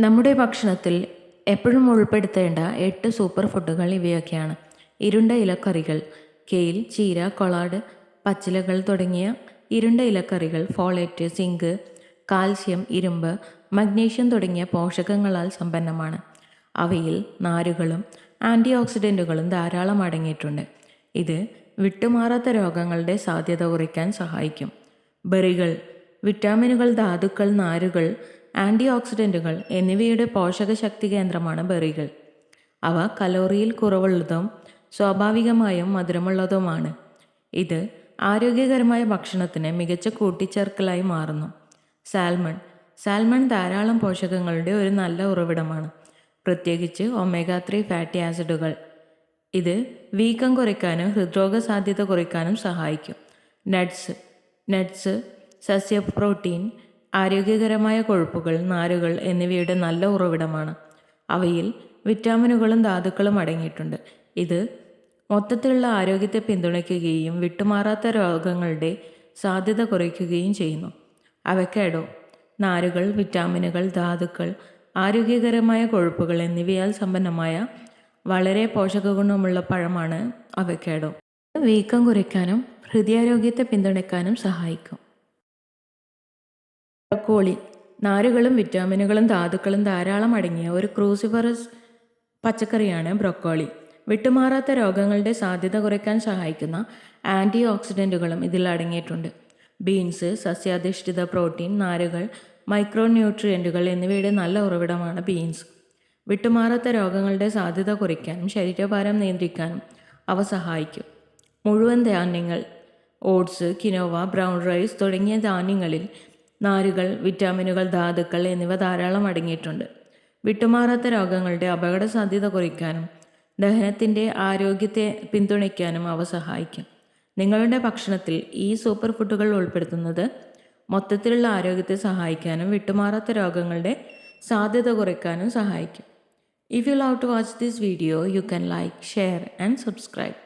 നമ്മുടെ ഭക്ഷണത്തിൽ എപ്പോഴും ഉൾപ്പെടുത്തേണ്ട 8 സൂപ്പർ ഫുഡുകൾ ഇവയൊക്കെയാണ്. ഇരുണ്ട ഇലക്കറികൾ, കെയിൽ, ചീര, കൊളാഡ്, പച്ചിലകൾ തുടങ്ങിയ ഇരുണ്ട ഇലക്കറികൾ ഫോളേറ്റ്, സിങ്ക്, കാൽസ്യം, ഇരുമ്പ്, മഗ്നീഷ്യം തുടങ്ങിയ പോഷകങ്ങളാൽ സമ്പന്നമാണ്. അവയിൽ നാരുകളും ആൻറ്റി ഓക്സിഡൻറ്റുകളും ധാരാളം അടങ്ങിയിട്ടുണ്ട്. ഇത് വിട്ടുമാറാത്ത രോഗങ്ങളുടെ സാധ്യത കുറയ്ക്കാൻ സഹായിക്കും. ബെറികൾ വിറ്റാമിനുകൾ, ധാതുക്കൾ, നാരുകൾ, ആൻറ്റി ഓക്സിഡൻറ്റുകൾ എന്നിവയുടെ പോഷകശക്തി കേന്ദ്രമാണ് ബെറികൾ. അവ കലോറിയിൽ കുറവുള്ളതും സ്വാഭാവികമായും മധുരമുള്ളതുമാണ്. ഇത് ആരോഗ്യകരമായ ഭക്ഷണത്തിന് മികച്ച കൂട്ടിച്ചേർക്കലായി മാറുന്നു. സാൽമൺ ധാരാളം പോഷകങ്ങളുടെ ഒരു നല്ല ഉറവിടമാണ്, പ്രത്യേകിച്ച് ഒമേഗ 3 ഫാറ്റി ആസിഡുകൾ. ഇത് വീക്കം കുറയ്ക്കാനും ഹൃദ്രോഗ സാധ്യത കുറയ്ക്കാനും സഹായിക്കും. നട്ട്സ് സസ്യ പ്രോട്ടീൻ, ആരോഗ്യകരമായ കൊഴുപ്പുകൾ, നാരുകൾ എന്നിവയുടെ നല്ല ഉറവിടമാണ്. അവയിൽ വിറ്റാമിനുകളും ധാതുക്കളും അടങ്ങിയിട്ടുണ്ട്. ഇത് മൊത്തത്തിലുള്ള ആരോഗ്യത്തെ പിന്തുണയ്ക്കുകയും വിട്ടുമാറാത്ത രോഗങ്ങളുടെ സാധ്യത കുറയ്ക്കുകയും ചെയ്യുന്നു. അവക്കാഡോ നാരുകൾ, വിറ്റാമിനുകൾ, ധാതുക്കൾ, ആരോഗ്യകരമായ കൊഴുപ്പുകൾ എന്നിവയാൽ സമ്പന്നമായ വളരെ പോഷകഗുണമുള്ള പഴമാണ് അവക്കാഡോ. വീക്കം കുറയ്ക്കാനും ഹൃദയാരോഗ്യത്തെ പിന്തുണയ്ക്കാനും സഹായിക്കും. ബ്രൊക്കോളി നാരുകളും വിറ്റാമിനുകളും ധാതുക്കളും ധാരാളം അടങ്ങിയ ഒരു ക്രൂസിഫറസ് പച്ചക്കറിയാണ് ബ്രൊക്കോളി. വിട്ടുമാറാത്ത രോഗങ്ങളുടെ സാധ്യത കുറയ്ക്കാൻ സഹായിക്കുന്ന ആൻറ്റി ഓക്സിഡൻറ്റുകളും ഇതിൽ അടങ്ങിയിട്ടുണ്ട്. ബീൻസ് സസ്യാധിഷ്ഠിത പ്രോട്ടീൻ, നാരുകൾ, മൈക്രോ ന്യൂട്രിയൻറ്റുകൾ എന്നിവയുടെ നല്ല ഉറവിടമാണ് ബീൻസ്. വിട്ടുമാറാത്ത രോഗങ്ങളുടെ സാധ്യത കുറയ്ക്കാനും ശരീരഭാരം നിയന്ത്രിക്കാനും അവ സഹായിക്കും. മുഴുവൻ ധാന്യങ്ങൾ, ഓട്സ്, കിനോവ, ബ്രൗൺ റൈസ് തുടങ്ങിയ ധാന്യങ്ങളിൽ നാരുകൾ, വിറ്റാമിനുകൾ, ധാതുക്കൾ എന്നിവ ധാരാളം അടങ്ങിയിട്ടുണ്ട്. വിട്ടുമാറാത്ത രോഗങ്ങളുടെ അപകട സാധ്യത കുറയ്ക്കാനും ദഹനത്തിൻ്റെ ആരോഗ്യത്തെ പിന്തുണയ്ക്കാനും അവ സഹായിക്കും. നിങ്ങളുടെ ഭക്ഷണത്തിൽ ഈ സൂപ്പർ ഫുഡുകൾ ഉൾപ്പെടുത്തുന്നത് മൊത്തത്തിലുള്ള ആരോഗ്യത്തെ സഹായിക്കാനും വിട്ടുമാറാത്ത രോഗങ്ങളുടെ സാധ്യത കുറയ്ക്കാനും സഹായിക്കും. If you love to watch this video, you can like, share and subscribe.